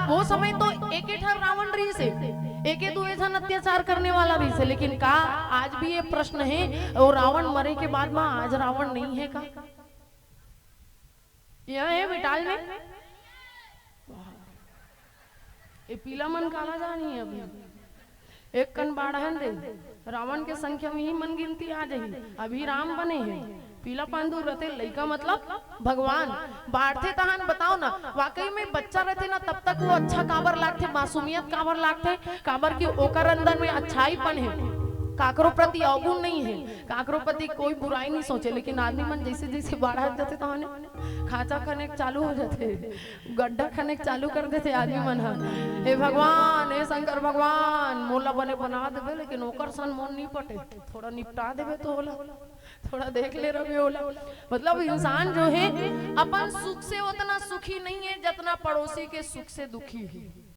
वो समय तो एक ठर रावण रही से, एक दुए जन अत्याचार करने वाला रही से, लेकिन का आज भी ये प्रश्न है और रावण मरे के बाद में आज रावण नहीं है का? यह है बिटाल में ये पीला मन काला जानी है। अभी एक कन बाढ़ दे रावण के संख्या में ही मन गिनती आ जाही। अभी राम बने हैं पीला पांडु रहते लइका मतलब भगवान बाढ़ते तहान बताओ ना, वाकई में बच्चा रहते ना तब तक वो अच्छा काबर लागते, मासूमियत काबर लागते, काबर की ओकर अंदर में अच्छाईपन है, काकरो प्रति अवगुण नहीं है, काकरो प्रति कोई बुराई नहीं सोचे। लेकिन आदमी मन जैसे जैसे बाढ़ जाते तो खाचा खने चालू हो जाते, गड्ढा खने चालू कर देते आदमी मन। हे भगवान, हे शंकर भगवान, मोला बने बना देवे लेकिन ओकर सन मोन नहीं पटे, थोड़ा निपटा देवे तो होला, थोड़ा देख ले रहे होला। मतलब इंसान जो है अपन सुख से उतना सुखी नहीं है जितना पड़ोसी के सुख से दुखी है।